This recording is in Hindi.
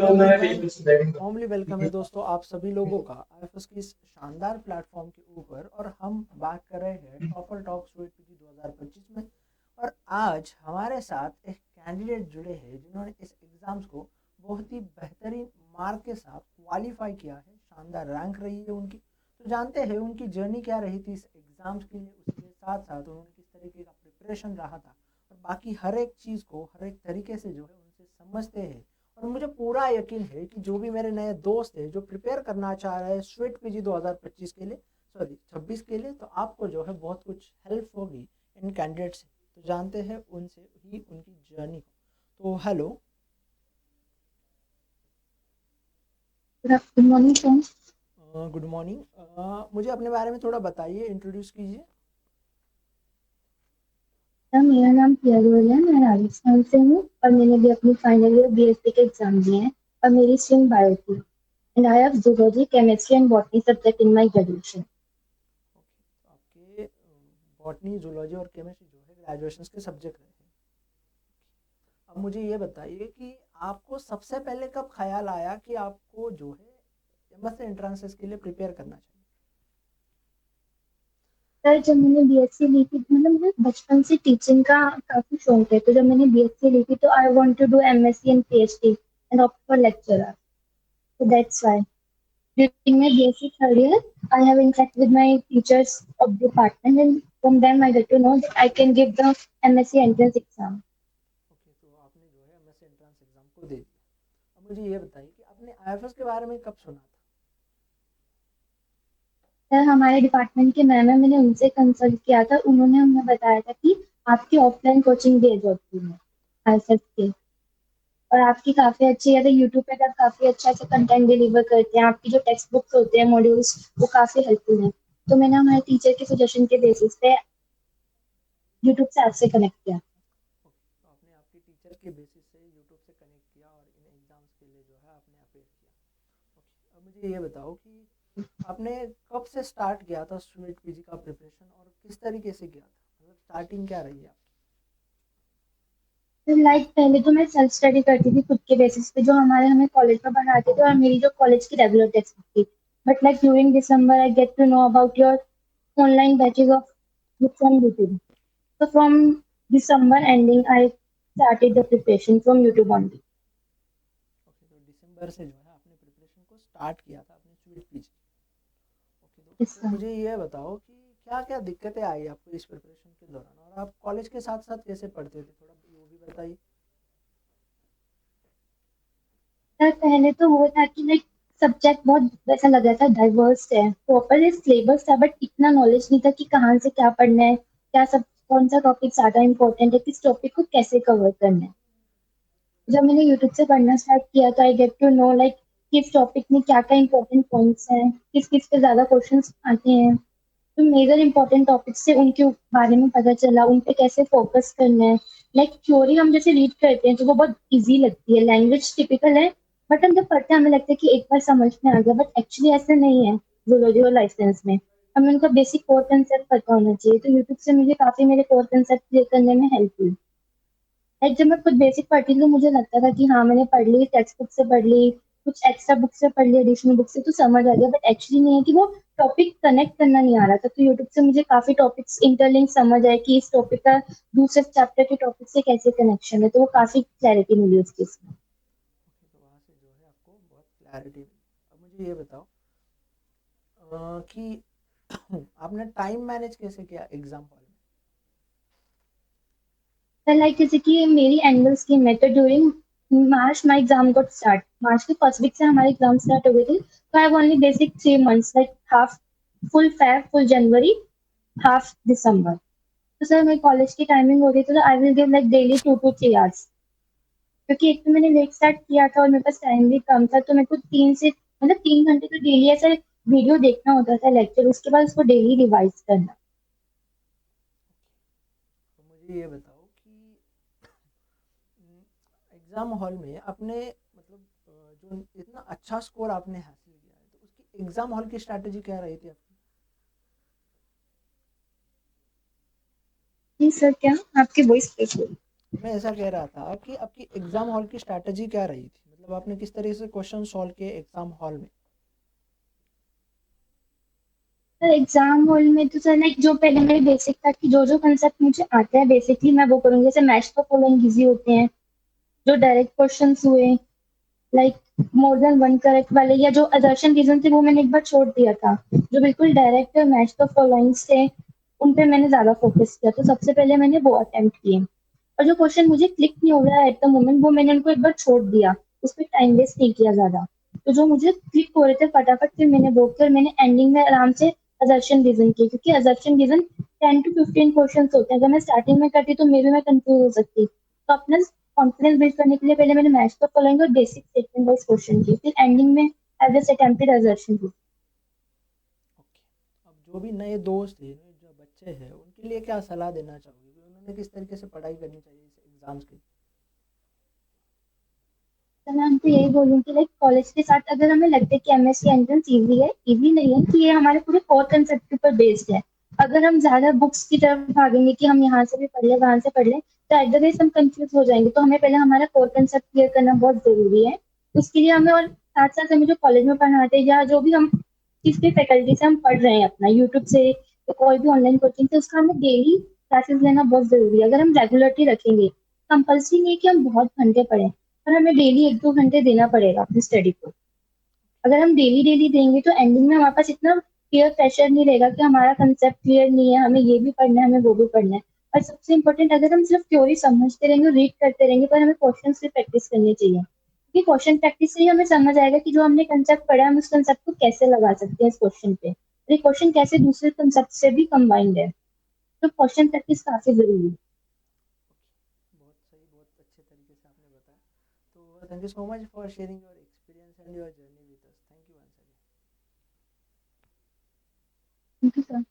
वार्मली वेलकम है दोस्तों आप सभी लोगों का आईएफएस की इस शानदार प्लेटफॉर्म के ऊपर। और हम बात कर रहे हैं टॉपर टॉक स्वीट पीजी 2025 में। और आज हमारे साथ एक कैंडिडेट जुड़े हैं जिन्होंने इस एग्ज़ाम्स को बहुत ही बेहतरीन मार्क के साथ क्वालिफाई किया है। शानदार रैंक रही है उनकी। तो जानते हैं उनकी जर्नी क्या रही थी इस एग्ज़ाम्स के लिए, उसके साथ साथ उन्होंने किस तरीके का प्रिपरेशन रहा था और बाकी हर एक चीज़ को हर एक तरीके से जो है उनसे समझते हैं। और मुझे पूरा यकीन है कि जो भी मेरे नए दोस्त हैं जो प्रिपेयर करना चाह रहे हैं स्वीट पीजी 2025 के लिए, सॉरी 26 के लिए, तो आपको जो है बहुत कुछ हेल्प होगी इन कैंडिडेट से। तो जानते हैं उनसे ही उनकी जर्नी को। तो hello. Good morning sir. Good morning. मुझे अपने बारे में थोड़ा बताइए, इंट्रोड्यूस कीजिए। सर मेरा नाम प्रिया गोयल है, मैं राजस्थान से हूँ और मैंने भी अपनी फाइनल ईयर बीएससी के एग्जाम दिए हैं और मेरी स्ट्रीम बायो थी and I have zoology chemistry and botany subject in my graduation. Okay, तो आपके बॉटनी जूलॉजी और केमिस्ट्री जो है ग्रेजुएशन के सब्जेक्ट रहे हैं। अब मुझे ये बताइए कि आपको सबसे पहले कब ख्याल आया कि आपको जो है एमएससी एंट्रेंसेस के लिए प्रिपेयर करना चाहिए। सर जब मैंने बीएससी ली थी मतलब मुझे बचपन से टीचिंग का काफी शौक है, तो जब मैंने बीएससी ली थी तो I want to do MSc and PhD and opt for lecturer, so that's why during my BSc third year, I have interacted with my teachers of the department, and from them I get to know that I can give the MSc entrance exam. Okay, तो आपने जो है एमएससी एंट्रेंस एग्जाम को दे दिया। अब मुझे ये बताइए कि आपने आईएफएस के बारे में कब सुना था। सर हमारे डिपार्टमेंट के मैम है, मैंने उनसे कंसल्ट किया था, उन्होंने हमें बताया था कि आपकी ऑफलाइन कोचिंग दी जाती है आईएफएस के, और आपकी काफी अच्छी है, तो यूट्यूब पे आप काफी अच्छा से कंटेंट डिलीवर करते हैं, आपकी जो टेक्स्ट बुक्स होते हैं मॉड्यूल्स वो काफी हेल्पफुल है। तो मैंने हमारे टीचर के सजेशन के बेसिस पे यूट्यूब से आपसे कनेक्ट किया। ओके, तो आपने आपकी टीचर के बेसिस से यूट्यूब से कनेक्ट किया और इन एग्जाम्स के लिए जो है आपने अपेयर किया। ओके, अब मुझे ये बताओ कि आपने कब से स्टार्ट किया था स्वीट पीजी का प्रिपरेशन और किस तरीके से किया था, मतलब स्टार्टिंग क्या रही है आपकी। लाइक पहले तो मैं सेल्फ स्टडी करती थी खुद के बेसिस पे, जो हमारे हमें कॉलेज में पढ़ाते थे और मेरी जो कॉलेज की रेगुलर टेक्स्ट बुक थी। But like during December I get to know about your online batches of books on YouTube. So from December ending, I started the preparation from YouTube only. Okay, तो दिसंबर से जो है आपने प्रिपरेशन को स्टार्ट किया था अपने स्वीट पीजी। ओके, तो Yes, फिर sir. मुझे ये बताओ कि क्या क्या दिक्कतें आई आपको इस प्रिपरेशन के दौरान और आप कॉलेज के साथ साथ कैसे पढ़ते थे, थोड़ा वो भी बताइए। सर पहले तो वो था कि लाइक सब्जेक्ट बहुत वैसा लग रहा था डाइवर्स है, प्रॉपर सिलेबस था बट इतना नॉलेज नहीं था कि कहाँ से क्या पढ़ना है, क्या सब कौन सा टॉपिक ज्यादा इंपॉर्टेंट है, किस टॉपिक को कैसे कवर करना है। जब मैंने यूट्यूब से पढ़ना स्टार्ट किया तो I get to know like किस टॉपिक में क्या क्या इंपॉर्टेंट पॉइंट्स हैं, किस किस पे ज्यादा क्वेश्चंस आते हैं। तो मेजर इंपॉर्टेंट टॉपिक्स से उनके बारे में पता चला, उन पे कैसे फोकस करना है। लाइक थ्योरी हम जैसे रीड करते हैं तो वो बहुत इजी लगती है, लैंग्वेज टिपिकल है, बट हम जब पढ़ते हैं हमें लगता है कि एक बार समझ में आ गया, बट एक्चुअली ऐसा नहीं है। जूलॉजी और लाइफ साइंस में हमें उनका बेसिक कोर कंसेप्ट पता होना चाहिए, तो यूट्यूब से मुझे काफी मेरे कोर कंसेप्ट क्लियर करने में हेल्प हुई। लाइक जब मैं खुद बेसिक पढ़ती थी तो मुझे लगता था कि हाँ मैंने पढ़ ली, टेक्स्ट बुक से पढ़ ली, कुछ एक्स्ट्रा बुक से पढ़ ली, एडिशनल बुक से तो समझ आ गया, बट एक्चुअली नहीं है कि वो टॉपिक कनेक्ट करना नहीं आ रहा था। तो यूट्यूब से मुझे काफी टॉपिक्स इंटरलिंक समझ आए कि इस टॉपिक का दूसरे चैप्टर के टॉपिक से कैसे कनेक्शन है, तो वो काफी क्लैरिटी मिली उस चीज में। ओके, तो वहाँ से जो है आपको बहुत क्लैरिटी मिली। अब मुझे ये बताओ कि आपने टाइम मैनेज कैसे किया एग्जाम हॉल में। तो लाइक जैसे कि मेरी एनुअल स्कीम है, तो during March my exam got start, March के फर्स्ट वीक से हमारे एग्जाम स्टार्ट हो गए थे, तो I have only basic 3 months like half full Feb, full January, half December. तो सर मेरी कॉलेज की टाइमिंग हो रही थी, तो I will give like daily 2 to 3 hours, क्योंकि एक तो मैंने लेट स्टार्ट किया था और मेरे पास टाइम भी कम था, तो मेरे को 3 घंटे तो डेली ऐसा वीडियो देखना होता था लेक्चर, उसके बाद उसको डेली रिवाइज करना। तो मुझे ये बताओ कि एग्जाम हॉल में अपने मतलब जो इतना अच्छा स्कोर आपने हासिल किया है, तो उसकी एग्जाम हॉल की स्ट्रैटेजी क्या रही थी आपकी। जी सर, क्या आपकी वॉइस? मैं ऐसा कह रहा था कि आपकी एग्जाम हॉल की स्ट्रैटेजी क्या रही थी, मतलब मतलब आपने किस तरीके से क्वेश्चन सॉल्व किए एग्जाम हॉल में? सर एग्जाम हॉल में तो सर लाइक जो पहले मेरे बेसिक था कि जो जो कंसेप्ट मुझे आता है बेसिकली मैं वो करूँगी, जैसे मैच द फॉलोइंग इजी होते हैं, जो डायरेक्ट क्वेश्चंस हुए, like more than one correct वाले, या जो असर्शन रीजन थे वो मैंने एक बार छोड़ दिया था। जो बिल्कुल डायरेक्ट मैच द फॉलोइंग्स थे उन पे मैंने ज्यादा फोकस किया, तो सबसे पहले मैंने वो अटेम्प्ट किए। और जो क्वेश्चन मुझे क्लिक नहीं हो रहा है एट द मोमेंट वो मैंने उनको एक बार छोड़ दिया, उस पर टाइम वेस्ट नहीं किया ज्यादा। तो जो मुझे क्लिक हो रहे थे फटाफट फिर मैंने वो किया और मैंने एंडिंग में आराम से असर्शन रीजन किए, क्योंकि असर्शन रीजन 10 to 15 क्वेश्चन होते हैं, अगर मैं स्टार्टिंग में करती तो मे भी मैं कंफ्यूज हो सकती। तो अपना कॉन्फिडेंस बिल्ड करने के लिए पहले मैंने मैच द फॉलोइंग और बेसिक स्टेटमेंट वाइज क्वेश्चन किए, फिर एंडिंग में I just attempted assertion. Okay. अब जो भी नए दोस्त हैं, जो बच्चे हैं, उनके लिए क्या सलाह देना चाहोगे कि उन्होंने किस तरीके से पढ़ाई करनी चाहिए इस एग्जाम्स के? तो मैं उनको यही बोलूंगी लाइक कॉलेज के साथ अगर हमें लगता है कि एमएससी एंट्रेंस इजी है, इजी नहीं है कि ये हमारे पूरे कोर कंसेप्ट के ऊपर बेस्ड है। अगर हम ज्यादा बुक्स की तरफ भागेंगे कि हम यहाँ से भी पढ़ लें वहां से पढ़ लें तो एट द रेस हम कंफ्यूज हो जाएंगे, तो हमें पहले हमारा कोर कंसेप्ट क्लियर करना बहुत जरूरी है। उसके लिए हमें और साथ साथ हमें जो कॉलेज में पढ़ाते हैं या जो भी हम किसकी फैकल्टी से हम पढ़ रहे हैं अपना यूट्यूब से तो कोई भी ऑनलाइन कोचिंग से उसका हमें डेली क्लासेस लेना बहुत जरूरी है। अगर हम रेगुलरली रखेंगे, कंपल्सरी नहीं है कि हम बहुत घंटे पढ़ें, पर हमें डेली 1-2 घंटे देना पड़ेगा अपनी स्टडी को। अगर हम डेली डेली देंगे तो एंडिंग में हमारे पास इतना क्लियर प्रेशर नहीं रहेगा कि हमारा कंसेप्ट क्लियर नहीं है, हमें ये भी पढ़ना है हमें वो भी पढ़ना है। और सबसे इम्पोर्टेंट, अगर हम सिर्फ थ्योरी समझते रहेंगे रीड करते रहेंगे पर हमें क्वेश्चन से प्रैक्टिस करनी चाहिए, क्योंकि क्वेश्चन प्रैक्टिस से ही हमें समझ आएगा कि जो हमने कंसेप्ट पढ़ा है हम उस कंसेप्ट को कैसे लगा सकते हैं इस क्वेश्चन पे, और ये क्वेश्चन कैसे दूसरे कंसेप्ट से भी कंबाइंड है। तो क्वेश्चन प्रैक्टिस काफी जरूरी है। बहुत सही, बहुत अच्छे तरीके से आपने बताया। तो thank you so much for sharing your experience and your journey with us. Thank you once again. Thank you sir.